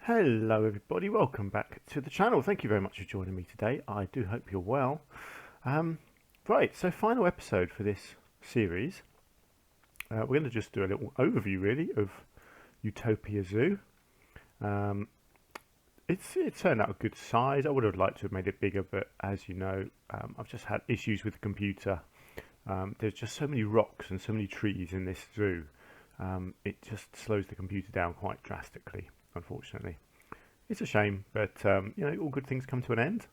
Hello everybody, welcome back to the channel. Thank you very much for joining me today. I do hope you're well. Right, so final episode for this series. We're going to just do a little overview really of Utopia Zoo. It turned out a good size. I would have liked to have made it bigger, but as you know, I've just had issues with the computer. There's just so many rocks and so many trees in this zoo. It just slows the computer down quite drastically, unfortunately. It's a shame, but all good things come to an end.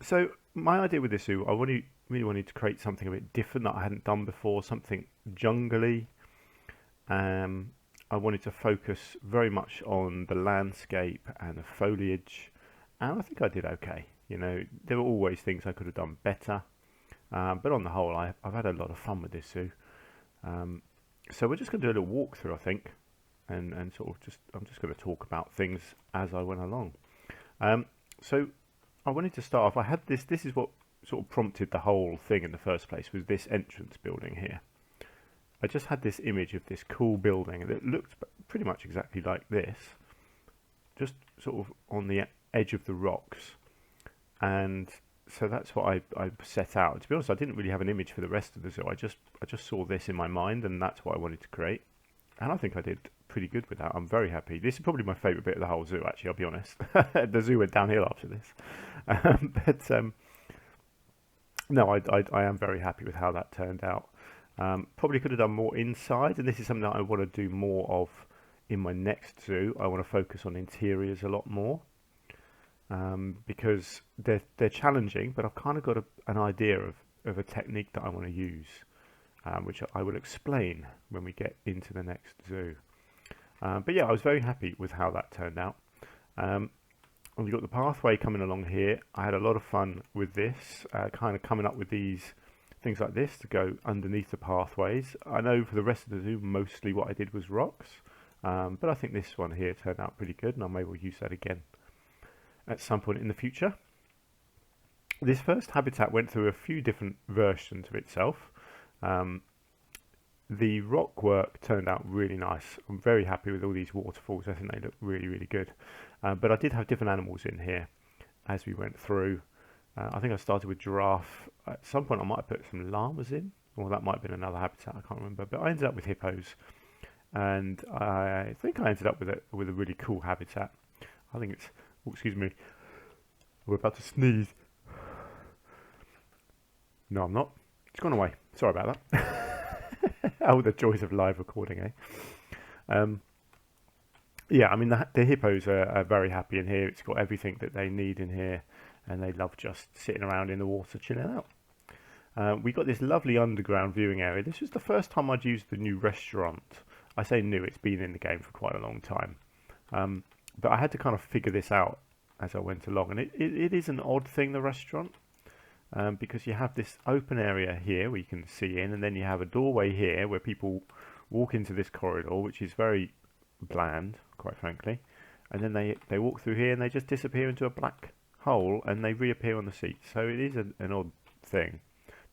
So my idea with this zoo, I really wanted to create something a bit different that I hadn't done before, something jungly. I wanted to focus very much on the landscape and the foliage, and I think I did okay. There were always things I could have done better, but on the whole, I've had a lot of fun with this zoo. So we're just going to do a little walkthrough, I think, and I'm just going to talk about things as I went along. So I wanted to start off. I had this. This is what sort of prompted the whole thing in the first place. Was this entrance building here? I just had this image of this cool building that looked pretty much exactly like this, just sort of on the edge of the rocks, and so that's what I set out. To be honest, I didn't really have an image for the rest of the zoo. I just saw this in my mind, and that's what I wanted to create. And I think I did pretty good with that. I'm very happy. This is probably my favourite bit of the whole zoo, actually, I'll be honest. The zoo went downhill after this. No, I am very happy with how that turned out. Probably could have done more inside, and this is something that I want to do more of in my next zoo. I want to focus on interiors a lot more. Because they're challenging, but I've kind of got an idea of a technique that I want to use, which I will explain when we get into the next zoo. But yeah, I was very happy with how that turned out. And we've got the pathway coming along here. I had a lot of fun with this, kind of coming up with these things like this to go underneath the pathways. I know for the rest of the zoo, mostly what I did was rocks, but I think this one here turned out pretty good, and I may well use that again at some point in the future. This first habitat went through a few different versions of itself. The rock work turned out really nice. I'm very happy with all these waterfalls. I think they look really, really good. But I did have different animals in here as we went through. I think I started with giraffe. At some point I might have put some llamas in, or that might have been another habitat, I can't remember. But I ended up with hippos, and I think I ended up with a really cool habitat. I think it's... Oh, excuse me. We're about to sneeze. No, I'm not. It's gone away. Sorry about that. Oh, the joys of live recording, eh? Yeah, I mean, the hippos are very happy in here. It's got everything that they need in here, and they love just sitting around in the water, chilling out. We got this lovely underground viewing area. This was the first time I'd used the new restaurant. I say new, it's been in the game for quite a long time. But I had to kind of figure this out as I went along. And it is an odd thing, the restaurant, because you have this open area here where you can see in, and then you have a doorway here where people walk into this corridor, which is very bland, quite frankly. And then they walk through here and they just disappear into a black hole and they reappear on the seat. So it is an odd thing,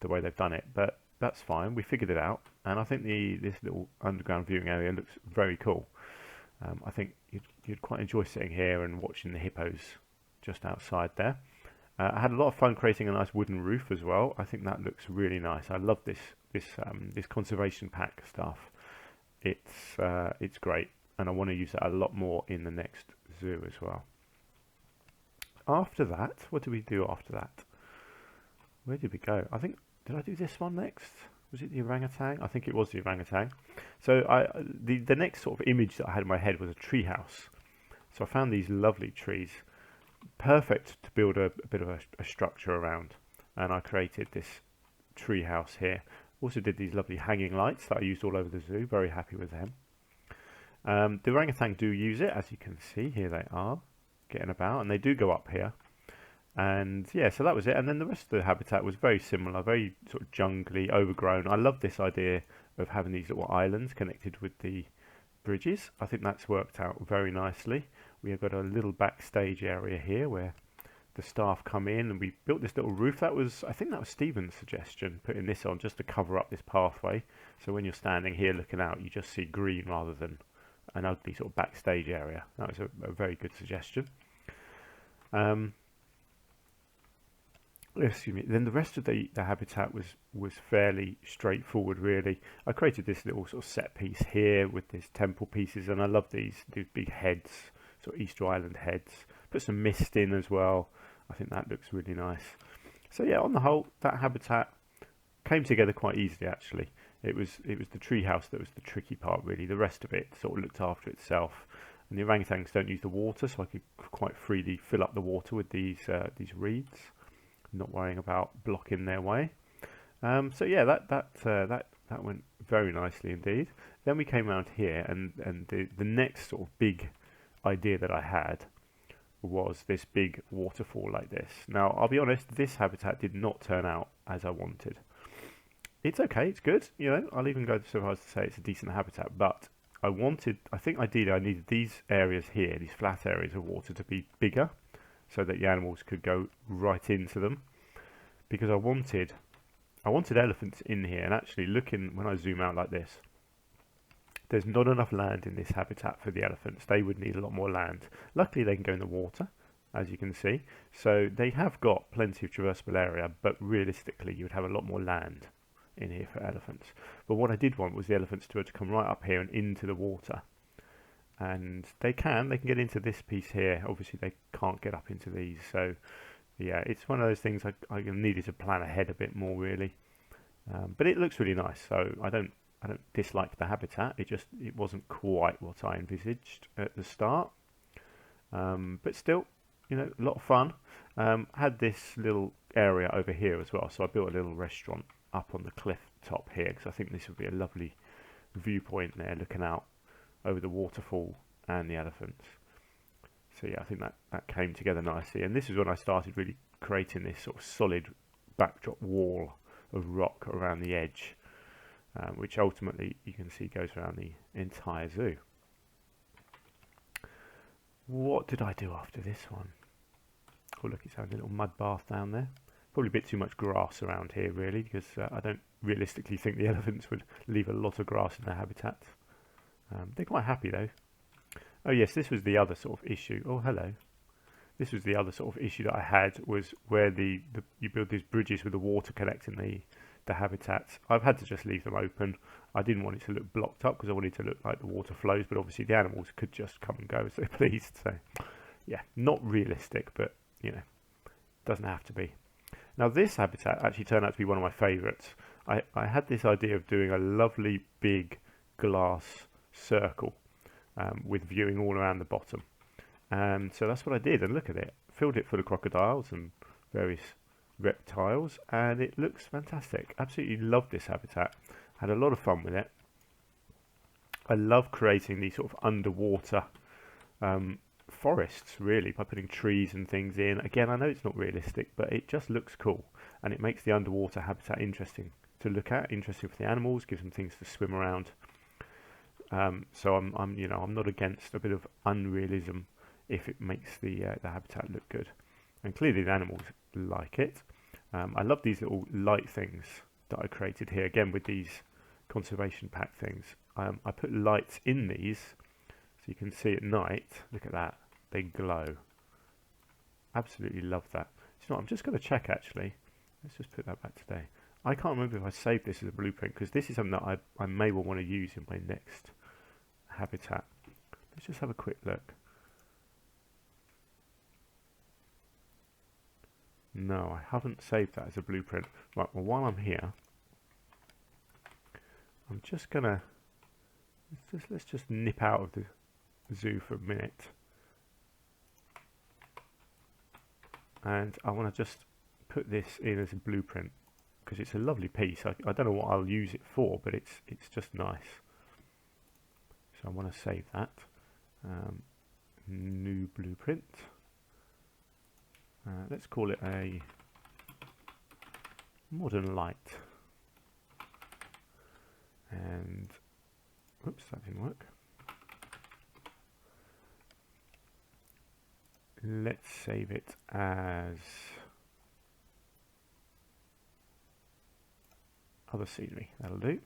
the way they've done it. But that's fine. We figured it out. And I think this little underground viewing area looks very cool. I think you'd quite enjoy sitting here and watching the hippos just outside there. I had a lot of fun creating a nice wooden roof as well. I think that looks really nice. I love this conservation pack stuff. It's great, and I want to use that a lot more in the next zoo as well. After that, what did we do after that? Where did we go? Did I do this one next? Was it the orangutan? I think it was the orangutan. So the next sort of image that I had in my head was a tree house. So I found these lovely trees, perfect to build a bit of a structure around. And I created this tree house here. Also did these lovely hanging lights that I used all over the zoo. Very happy with them. The orangutan do use it, as you can see. Here they are, getting about. And they do go up here. And yeah, so that was it. And then the rest of the habitat was very similar, very sort of jungly, overgrown. I love this idea of having these little islands connected with the bridges. I think that's worked out very nicely. We have got a little backstage area here where the staff come in, and we built this little roof. I think that was Stephen's suggestion, putting this on just to cover up this pathway. So when you're standing here looking out, you just see green rather than an ugly sort of backstage area. That was a very good suggestion. Um, excuse me. Then the rest of the habitat was fairly straightforward, really. I created this little sort of set piece here with these temple pieces, and I love these big heads, sort of Easter Island heads. Put some mist in as well. I think that looks really nice. So yeah, on the whole, that habitat came together quite easily. Actually, it was the treehouse that was the tricky part, really. The rest of it sort of looked after itself. And the orangutans don't use the water, so I could quite freely fill up the water with these reeds, not worrying about blocking their way. So yeah, that went very nicely indeed. Then we came around here, and the next sort of big idea that I had was this big waterfall like this. Now, I'll be honest, this habitat did not turn out as I wanted. It's okay, it's good, you know, I'll even go so far as to say it's a decent habitat, but I think ideally I needed these areas here, these flat areas of water, to be bigger so that the animals could go right into them, because I wanted elephants in here. And actually, looking when I zoom out like this, there's not enough land in this habitat for the elephants. They would need a lot more land. Luckily, they can go in the water, as you can see, so they have got plenty of traversable area, but realistically you would have a lot more land in here for elephants. But what I did want was the elephants to be able to come right up here and into the water, and they can get into this piece here. Obviously they can't get up into these, so yeah, it's one of those things I needed to plan ahead a bit more, really. But it looks really nice, so I don't dislike the habitat. It wasn't quite what I envisaged at the start, but still, you know, a lot of fun. Had this little area over here as well, so I built a little restaurant up on the cliff top here, because I think this would be a lovely viewpoint there, looking out over the waterfall and the elephants. So yeah, I think that came together nicely, and this is when I started really creating this sort of solid backdrop wall of rock around the edge, which ultimately you can see goes around the entire zoo. What did I do after this one? Oh look, it's having a little mud bath down there. Probably a bit too much grass around here, really, because I don't realistically think the elephants would leave a lot of grass in their habitat. They're quite happy though. Oh yes, this was the other sort of issue. Oh hello. This was the other sort of issue that I had, was where you build these bridges with the water connecting the habitats. I've had to just leave them open. I didn't want it to look blocked up because I wanted it to look like the water flows, but obviously the animals could just come and go as they pleased. So yeah, not realistic, but you know, doesn't have to be. Now this habitat actually turned out to be one of my favourites. I had this idea of doing a lovely big glass circle with viewing all around the bottom. So that's what I did, and look at it. Filled it full of crocodiles and various reptiles, and it looks fantastic. Absolutely love this habitat. Had a lot of fun with it. I love creating these sort of underwater forests, really, by putting trees and things in. Again, I know it's not realistic, but it just looks cool, and it makes the underwater habitat interesting to look at, interesting for the animals, gives them things to swim around. So I'm not against a bit of unrealism if it makes the habitat look good, and clearly the animals like it. I love these little light things that I created here, again with these conservation pack things. I put lights in these so you can see at night. Look at that, they glow. Absolutely love that. You know what, I'm just going to check actually. Let's just put that back today. I can't remember if I saved this as a blueprint, because this is something that I may well want to use in my next habitat. Let's just have a quick look. No, I haven't saved that as a blueprint. Right, well while I'm here, I'm just gonna let's just nip out of the zoo for a minute, and I want to just put this in as a blueprint because it's a lovely piece. I don't know what I'll use it for, but it's just nice. So I want to save that. New blueprint. Let's call it a modern light. And whoops, that didn't work. Let's save it as other scenery. That'll do.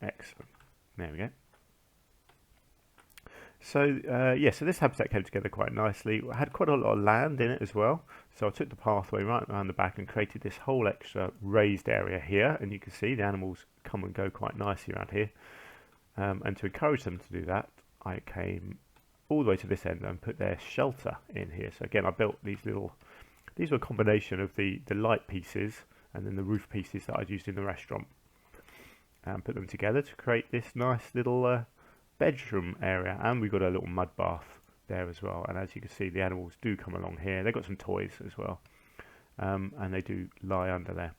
Excellent. There we go. So yeah, so this habitat came together quite nicely. It had quite a lot of land in it as well. So I took the pathway right around the back and created this whole extra raised area here. And you can see the animals come and go quite nicely around here. And to encourage them to do that, I came all the way to this end and put their shelter in here. So again, I built these were a combination of the light pieces and then the roof pieces that I'd used in the restaurant. And put them together to create this nice little bedroom area, and we've got a little mud bath there as well. And as you can see, the animals do come along here. They've got some toys as well, and they do lie under there.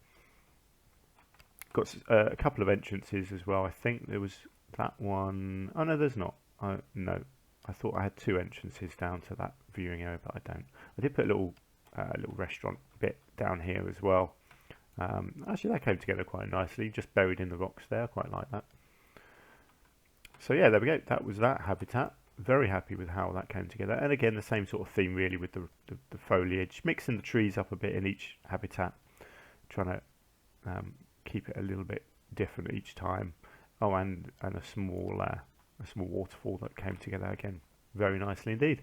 Got a couple of entrances as well. I think there was that one. Oh no, there's not. No, I thought I had two entrances down to that viewing area, but I don't. I did put a little restaurant bit down here as well. Actually, that came together quite nicely, just buried in the rocks there. I quite like that. So yeah, there we go. That was that habitat. Very happy with how that came together. And again, the same sort of theme really with the foliage, mixing the trees up a bit in each habitat, trying to keep it a little bit different each time. Oh, and a small waterfall that came together again very nicely indeed.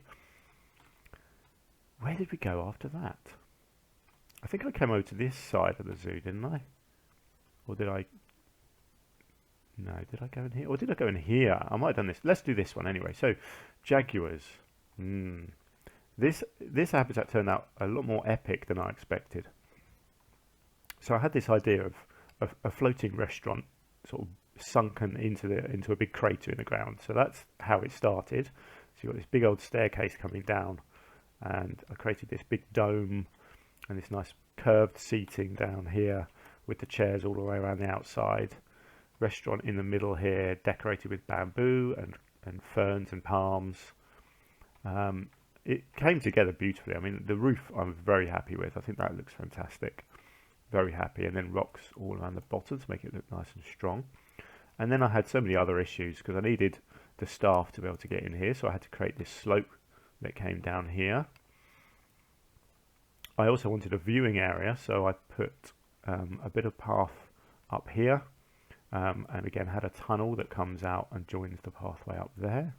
Where did we go after that? I think I came over to this side of the zoo, didn't I? Or did I? No, did I go in here? Or did I go in here? I might have done this. Let's do this one anyway. So, jaguars. This habitat turned out a lot more epic than I expected. So I had this idea of a floating restaurant sort of sunken into a big crater in the ground. So that's how it started. So you've got this big old staircase coming down, and I created this big dome and this nice curved seating down here with the chairs all the way around the outside. Restaurant in the middle here, decorated with bamboo and ferns and palms. It came together beautifully. I mean, the roof I'm very happy with. I think that looks fantastic. Very happy. And then rocks all around the bottom to make it look nice and strong. And then I had so many other issues because I needed the staff to be able to get in here, so I had to create this slope that came down here. I also wanted a viewing area, so I put a bit of path up here, and again had a tunnel that comes out and joins the pathway up there.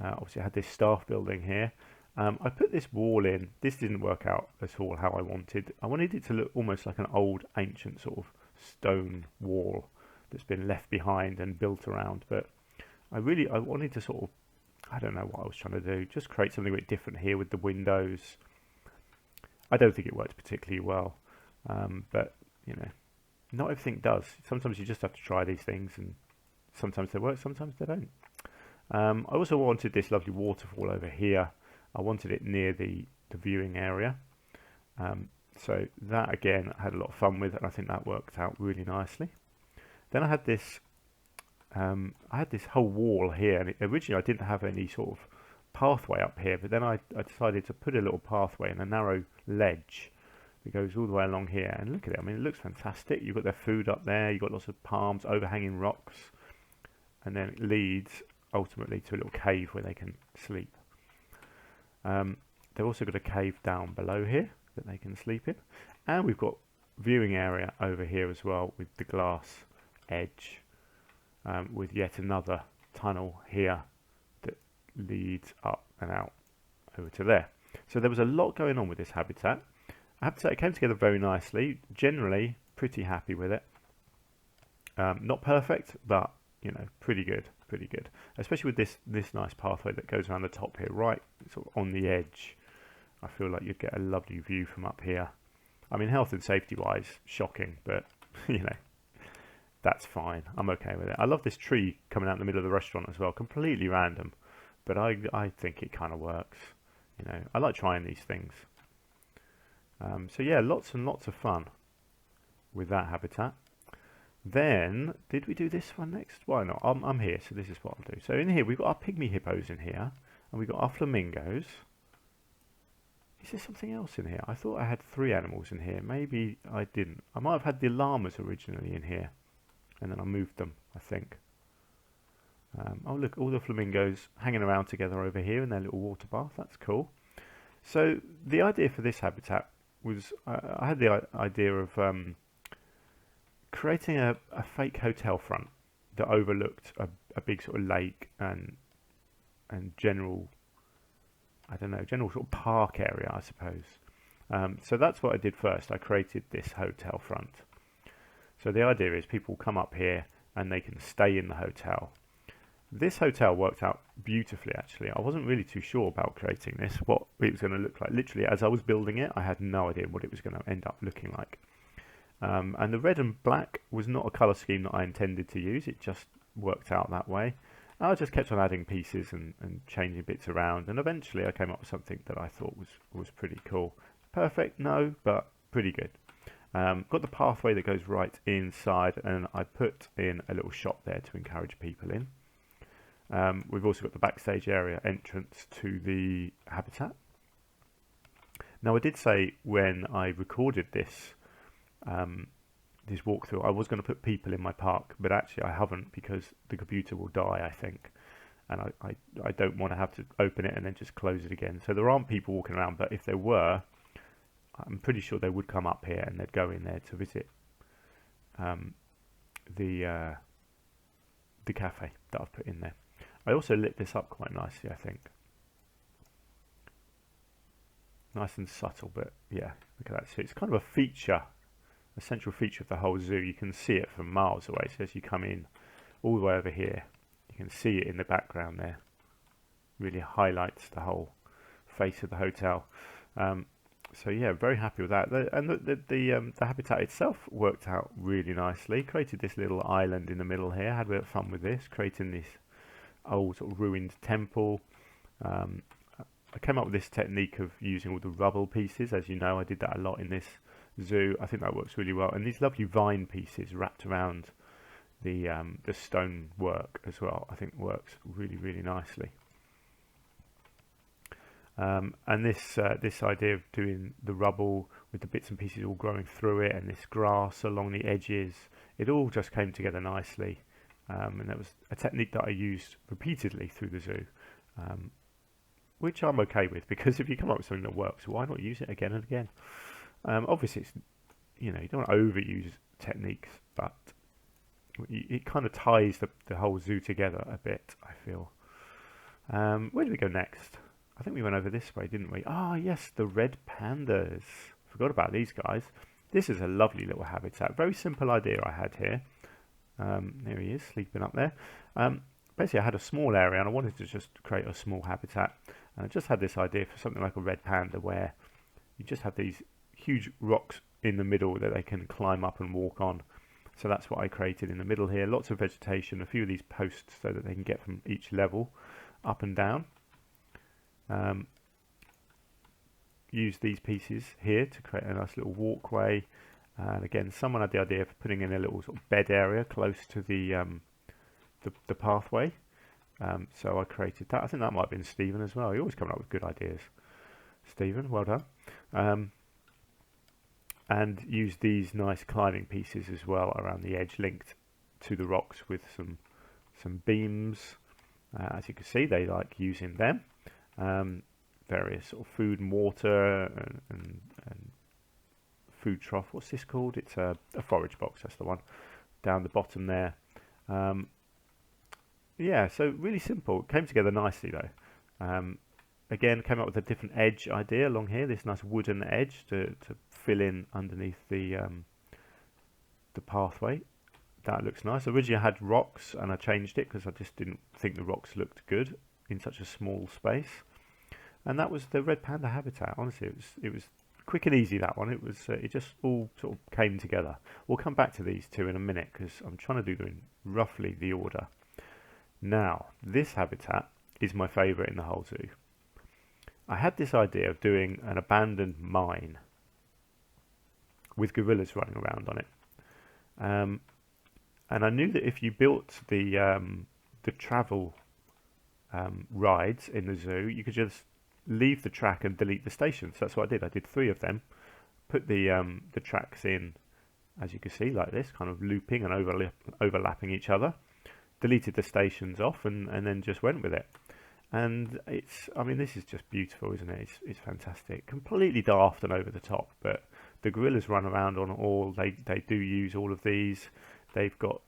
Obviously I had this staff building here. I put this wall in. This didn't work out at all how I wanted. I wanted it to look almost like an old ancient sort of stone wall that's been left behind and built around, but I wanted to sort of, I don't know what I was trying to do, just create something a bit different here with the windows. I don't think it worked particularly well, but you know, not everything does. Sometimes you just have to try these things, and sometimes they work, sometimes they don't. I also wanted this lovely waterfall over here. I wanted it near the viewing area, so that again I had a lot of fun with, and I think that worked out really nicely. Then I had this whole wall here, and originally I didn't have any sort of pathway up here, but then I decided to put a little pathway and a narrow ledge that goes all the way along here. And look at it, I mean, it looks fantastic. You've got their food up there, you've got lots of palms, overhanging rocks, and then it leads ultimately to a little cave where they can sleep. They've also got a cave down below here that they can sleep in, and we've got viewing area over here as well with the glass edge, with yet another tunnel here that leads up and out over to there. So there was a lot going on with this habitat. I have to say it came together very nicely. Generally pretty happy with it. Not perfect, but you know, pretty good. Especially with this nice pathway that goes around the top here, right sort of on the edge. I feel like you'd get a lovely view from up here. I mean, health and safety wise, shocking, but you know, that's fine. I'm okay with it. I love this tree coming out in the middle of the restaurant as well. Completely random, but I think it kind of works. You know, I like trying these things. So yeah, lots and lots of fun with that habitat. Then, did we do this one next? Why not? I'm here, so this is what I'll do. So in here, we've got our pygmy hippos in here, and we've got our flamingos. Is there something else in here? I thought I had 3 animals in here. Maybe I didn't. I might have had the llamas originally in here, and then I moved them, I think. Oh look, all the flamingos hanging around together over here in their little water bath. That's cool. So the idea for this habitat was, I had the idea of creating a fake hotel front that overlooked a big sort of lake and general, I don't know, general sort of park area, I suppose. So that's what I did first. I created this hotel front. So the idea is people come up here and they can stay in the hotel. This hotel worked out beautifully, actually. I wasn't really too sure about creating this, what it was going to look like. Literally, as I was building it, I had no idea what it was going to end up looking like. And the red and black was not a colour scheme that I intended to use. It just worked out that way. I just kept on adding pieces and changing bits around, and eventually I came up with something that I thought was pretty cool. Perfect? No, but pretty good. Got the pathway that goes right inside, and I put in a little shop there to encourage people in. We've also got the backstage area entrance to the habitat. Now, I did say when I recorded this this walkthrough, I was going to put people in my park, but actually I haven't, because the computer will die, I think, and I don't want to have to open it and then just close it again. So there aren't people walking around, but if there were, I'm pretty sure they would come up here and they'd go in there to visit the cafe that I've put in there. I also lit this up quite nicely, I think. Nice and subtle, but yeah, look at that. So it's kind of a feature, a central feature of the whole zoo. You can see it from miles away. So as you come in all the way over here, you can see it in the background there. Really highlights the whole face of the hotel. So yeah, very happy with that. The habitat itself worked out really nicely. Created this little island in the middle here. Had a bit of fun with this, creating this old sort of ruined temple. I came up with this technique of using all the rubble pieces. As you know, I did that a lot in this zoo. I think that works really well. And these lovely vine pieces wrapped around the stone work as well, I think works really, really nicely. And this idea of doing the rubble with the bits and pieces all growing through it, and this grass along the edges, it all just came together nicely. And that was a technique that I used repeatedly through the zoo, which I'm okay with, because if you come up with something that works, why not use it again and again? Obviously, it's, you don't want to overuse techniques, but it kind of ties the whole zoo together a bit, I feel. Where do we go next? I think we went over this way, didn't we? Ah, yes, the red pandas. Forgot about these guys. This is a lovely little habitat. Very simple idea I had here. There he is, sleeping up there. Basically, I had a small area and I wanted to just create a small habitat. And I just had this idea for something like a red panda, where you just have these huge rocks in the middle that they can climb up and walk on. So that's what I created in the middle here. Lots of vegetation, a few of these posts so that they can get from each level up and down. Use these pieces here to create a nice little walkway, and again, someone had the idea of putting in a little sort of bed area close to the pathway, so I created that. I think that might have been Stephen as well. You're always coming up with good ideas, Stephen, well done. And use these nice climbing pieces as well around the edge, linked to the rocks with some beams. As you can see, they like using them. Various sort of food and water and food trough. What's this called? It's a forage box. That's the one down the bottom there. Yeah, so really simple. It came together nicely though. Again, came up with a different edge idea along here. This nice wooden edge to fill in underneath the pathway. That looks nice. Originally I had rocks and I changed it because I just didn't think the rocks looked good in such a small space. And that was the red panda habitat. Honestly, it was quick and easy, that one. It just all sort of came together. We'll come back to these two in a minute because I'm trying to do them in roughly the order. Now, this habitat is my favourite in the whole zoo. I had this idea of doing an abandoned mine with gorillas running around on it. And I knew that if you built the travel rides in the zoo, you could just leave the track and delete the stations. So that's what I did. I did 3 of them, put the tracks in, as you can see, like this, kind of looping and overlapping each other, deleted the stations off, and then just went with it. And I mean, this is just beautiful, isn't it? It's fantastic. Completely daft and over the top, but the gorillas run around on all, they do use all of these. They've got,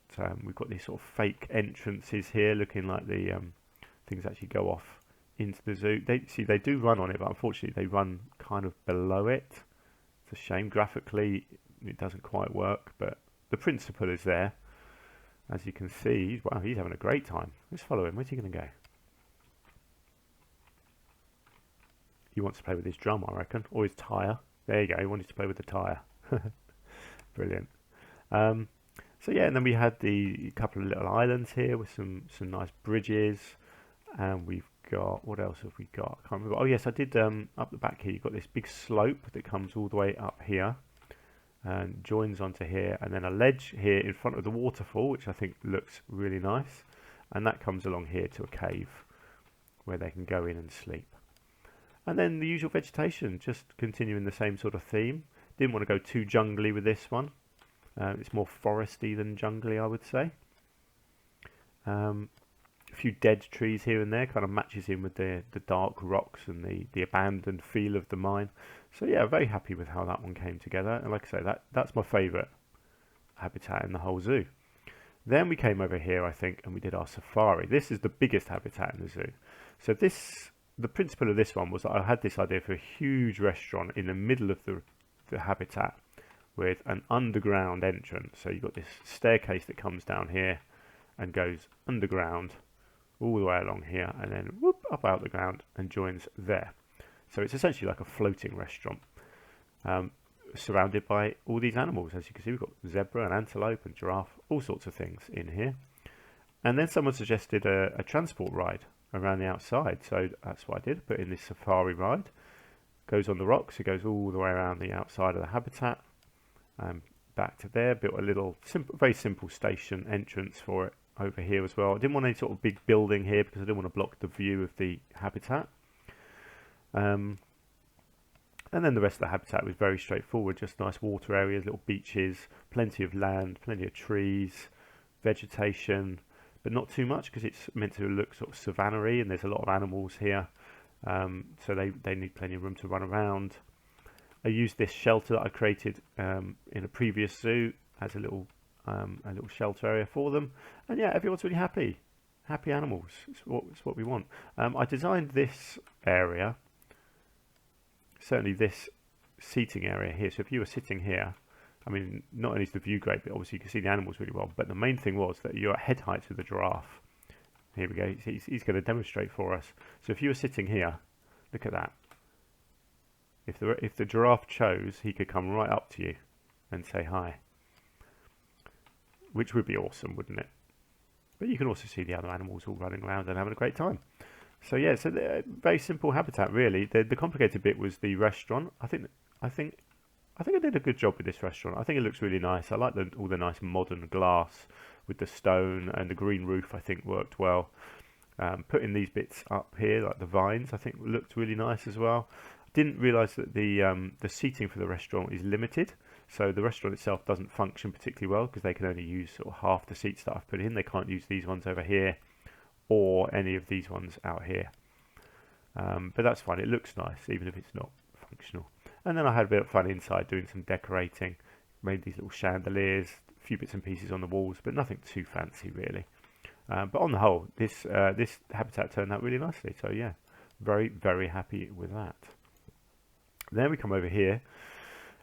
we've got these sort of fake entrances here, looking like the things actually go off into the zoo. They do run on it, but unfortunately they run kind of below it. It's a shame. Graphically it doesn't quite work, but the principle is there. As you can see, wow, he's having a great time. Let's follow him. Where's he going to go? He wants to play with his drum, I reckon, or his tyre. There you go, he wanted to play with the tyre. Brilliant. So yeah, and then we had the couple of little islands here with some nice bridges, and we've got, what else have we got? I can't remember. Oh yes, I did, up the back here, you've got this big slope that comes all the way up here and joins onto here, and then a ledge here in front of the waterfall, which I think looks really nice, and that comes along here to a cave where they can go in and sleep. And then the usual vegetation, just continuing the same sort of theme. Didn't want to go too jungly with this one. It's more foresty than jungly, I would say. A few dead trees here and there, kind of matches in with the dark rocks and the abandoned feel of the mine. So yeah, very happy with how that one came together. And like I say, that's my favourite habitat in the whole zoo. Then we came over here, I think, and we did our safari. This is the biggest habitat in the zoo. So the principle of this one was that I had this idea for a huge restaurant in the middle of the habitat with an underground entrance. So you've got this staircase that comes down here and goes underground all the way along here, and then whoop, up out the ground and joins there. So it's essentially like a floating restaurant, surrounded by all these animals. As you can see, we've got zebra and antelope and giraffe, all sorts of things in here. And then someone suggested a transport ride around the outside, so that's what I did. Put in this safari ride, goes on the rocks, it goes all the way around the outside of the habitat, back to there. Built a little very simple station entrance for it over here as well. I didn't want any sort of big building here because I didn't want to block the view of the habitat. And then the rest of the habitat was very straightforward, just nice water areas, little beaches, plenty of land, plenty of trees, vegetation, but not too much because it's meant to look sort of savanna-y, and there's a lot of animals here, so they need plenty of room to run around. I used this shelter that I created in a previous zoo as a little shelter area for them, and yeah, everyone's really happy animals. It's what we want. I designed this area, certainly this seating area here, so if you were sitting here, I mean, not only is the view great, but obviously you can see the animals really well, but the main thing was that you're at head height with the giraffe. Here we go, he's going to demonstrate for us. So if you were sitting here, look at that. If the giraffe chose, he could come right up to you and say hi, which would be awesome, wouldn't it? But you can also see the other animals all running around and having a great time. So yeah, so very simple habitat really. The complicated bit was the restaurant. I think I did a good job with this restaurant. I think it looks really nice. I like all the nice modern glass with the stone, and the green roof I think worked well. Putting these bits up here, like the vines, I think looked really nice as well. Didn't realise that the seating for the restaurant is limited, so the restaurant itself doesn't function particularly well because they can only use sort of half the seats that I've put in. They can't use these ones over here or any of these ones out here. But that's fine. It looks nice even if it's not functional. And then I had a bit of fun inside doing some decorating. Made these little chandeliers, a few bits and pieces on the walls, but nothing too fancy really. But on the whole, this habitat turned out really nicely. So yeah, very, very happy with that. Then we come over here,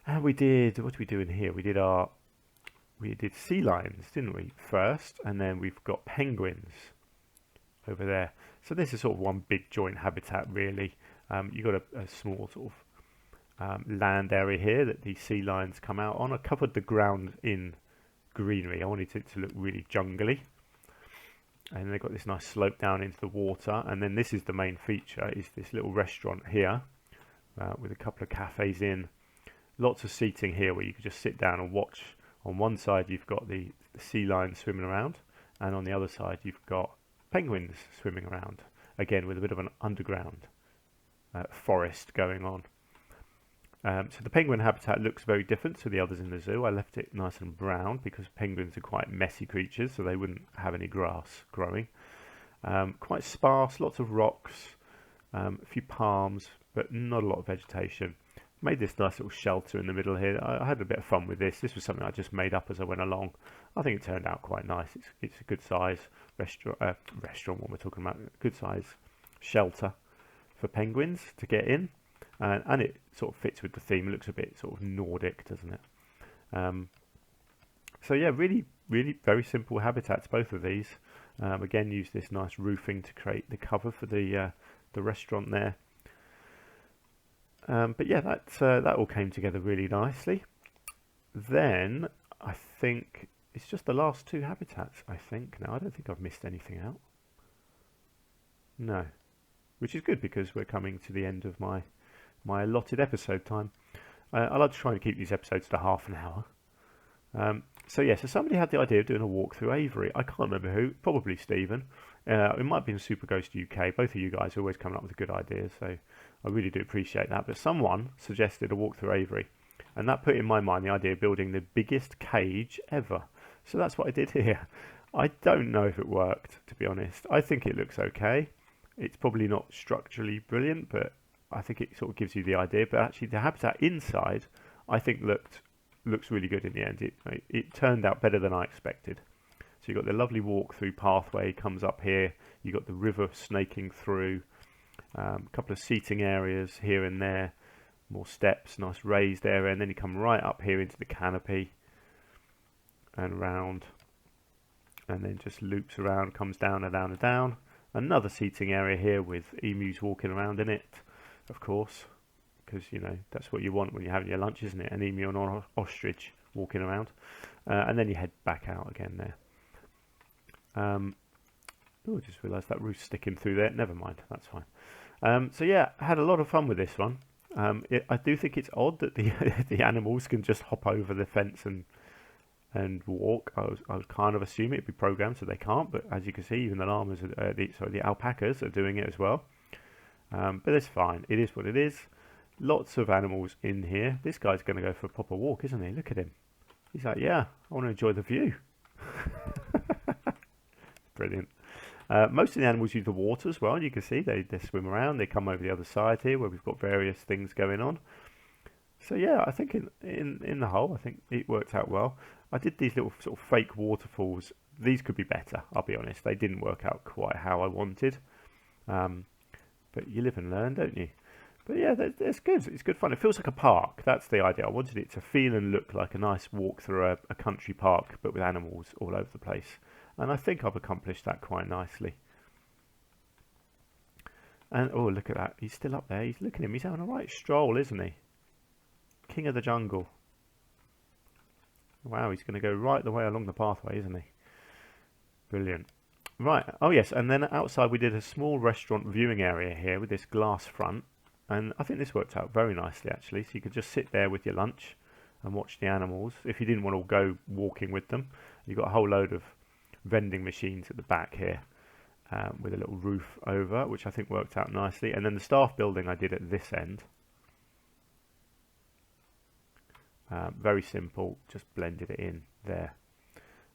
and we did, what did we do in here? We did sea lions, didn't we, first, and then we've got penguins over there. So this is sort of one big joint habitat really. You've got a small sort of land area here that these sea lions come out on. I covered the ground in greenery. I wanted it to look really jungly. And they've got this nice slope down into the water, and then this is the main feature, is this little restaurant here with a couple of cafes in. Lots of seating here where you can just sit down and watch. On one side you've got the sea lions swimming around, and on the other side you've got penguins swimming around, again with a bit of an underground forest going on. So the penguin habitat looks very different to the others in the zoo. I left it nice and brown because penguins are quite messy creatures, so they wouldn't have any grass growing. Quite sparse, lots of rocks, a few palms, but not a lot of vegetation. Made this nice little shelter in the middle here. I had a bit of fun with this. This was something I just made up as I went along. I think it turned out quite nice. It's a good size restaurant. What we're talking about, good size shelter for penguins to get in, and it sort of fits with the theme. It looks a bit sort of Nordic, doesn't it? So yeah, really, really very simple habitats, both of these. Again, use this nice roofing to create the cover for the restaurant there. But yeah, that all came together really nicely. Then I think it's just the last two habitats, I think. Now, I don't think I've missed anything out. No, which is good because we're coming to the end of my allotted episode time. I like to try and keep these episodes to half an hour. So somebody had the idea of doing a walk through Avery. I can't remember who, probably Stephen. It might have been Super Ghost UK. Both of you guys are always coming up with good ideas, so I really do appreciate that. But someone suggested a walk through Avery, and that put in my mind the idea of building the biggest cage ever. So that's what I did here. I don't know if it worked, to be honest. I think it looks okay. It's probably not structurally brilliant, but I think it sort of gives you the idea. But actually, the habitat inside, I think looks really good in the end. It turned out better than I expected. So you've got the lovely walk-through pathway comes up here. You've got the river snaking through. A couple of seating areas here and there. More steps, nice raised area. And then you come right up here into the canopy and round. And then just loops around, comes down and down and down. Another seating area here with emus walking around in it, of course. Because, you know, that's what you want when you're having your lunch, isn't it? An emu and an ostrich walking around. And then you head back out again there. I just realised that roof's sticking through there. Never mind, that's fine. So yeah, I had a lot of fun with this one. I do think it's odd that the the animals can just hop over the fence and walk. I was kind of assuming it'd be programmed so they can't, but as you can see, even the llamas, the alpacas are doing it as well. But it's fine. It is what it is. Lots of animals in here. This guy's going to go for a proper walk, isn't he? Look at him. He's like, yeah, I want to enjoy the view. Brilliant. Most of the animals use the water as well. You can see they swim around. They come over the other side here where we've got various things going on. So yeah, I think in the whole, I think it worked out well. I did these little sort of fake waterfalls. These could be better, I'll be honest. They didn't work out quite how I wanted. But you live and learn, don't you? But yeah, it's good. It's good fun. It feels like a park. That's the idea. I wanted it to feel and look like a nice walk through a country park, but with animals all over the place. And I think I've accomplished that quite nicely. And oh, look at that. He's still up there. Look at him. He's having a right stroll, isn't he? King of the jungle. Wow, he's going to go right the way along the pathway, isn't he? Brilliant. Right. Oh, yes. And then outside we did a small restaurant viewing area here with this glass front. And I think this worked out very nicely, actually. So you could just sit there with your lunch and watch the animals. If you didn't want to go walking with them, you've got a whole load of vending machines at the back here with a little roof over, which I think worked out nicely. And then the staff building I did at this end. Very simple, just blended it in there.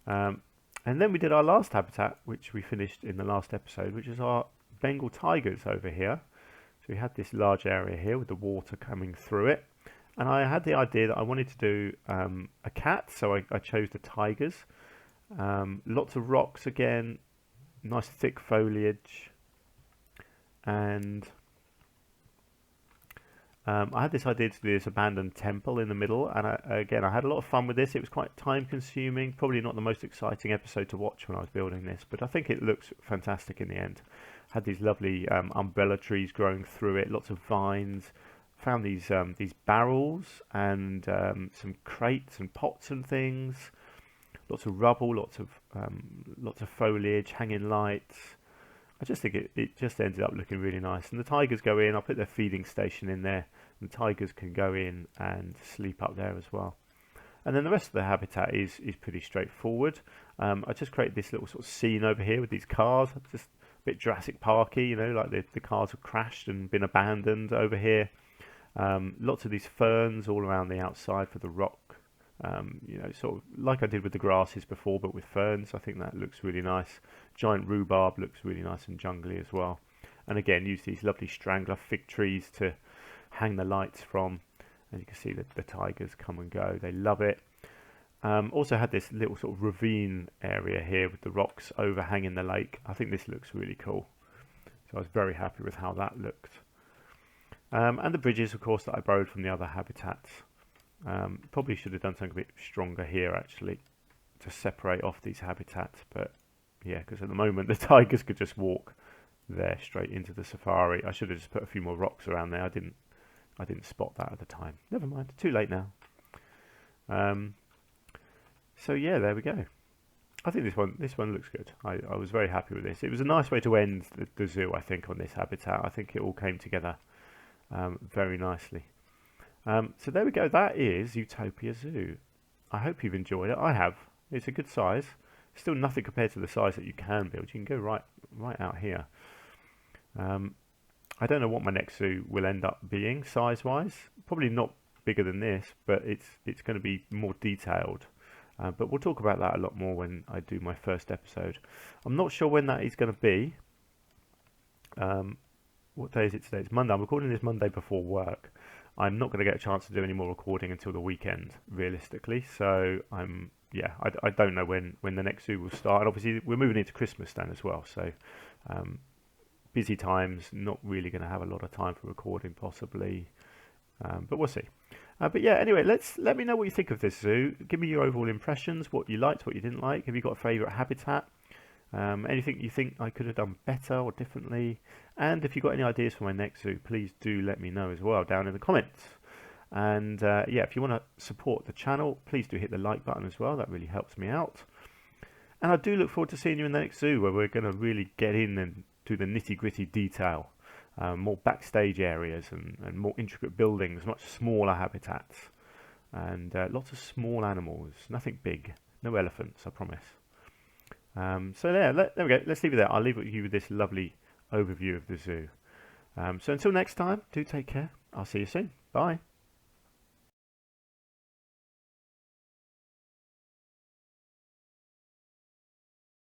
And then we did our last habitat, which we finished in the last episode, which is our Bengal tigers over here. So we had this large area here with the water coming through it. And I had the idea that I wanted to do a cat, so I chose the tigers. Lots of rocks again, nice thick foliage. And I had this idea to do this abandoned temple in the middle, and I had a lot of fun with this. It was quite time consuming, probably not the most exciting episode to watch when I was building this, but I think it looks fantastic in the end. Had these lovely umbrella trees growing through it, lots of vines. Found these barrels and some crates and pots and things. Lots of rubble, lots of foliage, hanging lights. I just think it just ended up looking really nice. And the tigers go in. I'll put their feeding station in there. And the tigers can go in and sleep up there as well. And then the rest of the habitat is pretty straightforward. I just created this little sort of scene over here with these cars. Just a bit Jurassic Parky, you know, like the cars have crashed and been abandoned over here. Lots of these ferns all around the outside for the rock. You know, sort of like I did with the grasses before, but with ferns. I think that looks really nice. Giant rhubarb looks really nice and jungly as well. And again, use these lovely strangler fig trees to hang the lights from. As you can see, the tigers come and go. They love it. Also had this little sort of ravine area here with the rocks overhanging the lake. I think this looks really cool. So I was very happy with how that looked. And the bridges, of course, that I borrowed from the other habitats. Probably should have done something a bit stronger here, actually, to separate off these habitats. But yeah, because at the moment the tigers could just walk there straight into the safari. I should have just put a few more rocks around there. I didn't spot that at the time. Never mind, too late now. So yeah, there we go. I think this one looks good. I was very happy with this. It was a nice way to end the zoo, I think, on this habitat. I think it all came together very nicely. So there we go. That is Utopia Zoo. I hope you've enjoyed it. I have. It's a good size. Still nothing compared to the size that you can build. You can go right out here. I don't know what my next zoo will end up being size-wise. Probably not bigger than this, but it's going to be more detailed. But we'll talk about that a lot more when I do my first episode. I'm not sure when that is going to be. What day is it today? It's Monday. I'm recording this Monday before work. I'm not going to get a chance to do any more recording until the weekend, realistically. So I don't know when the next zoo will start. And obviously we're moving into Christmas then as well. So busy times, not really going to have a lot of time for recording possibly. But we'll see. But yeah, anyway, let me know what you think of this zoo. Give me your overall impressions, what you liked, what you didn't like. Have you got a favourite habitat? Anything you think I could have done better or differently? And if you've got any ideas for my next zoo, please do let me know as well down in the comments. And yeah, if you want to support the channel, please do hit the like button as well. That really helps me out. And I do look forward to seeing you in the next zoo, where we're going to really get in and do the nitty-gritty detail. More backstage areas and more intricate buildings, much smaller habitats, and lots of small animals. Nothing big, no elephants, I promise. So there we go. Let's leave it there. I'll leave you with this lovely overview of the zoo. So until next time, do take care. I'll see you soon. Bye.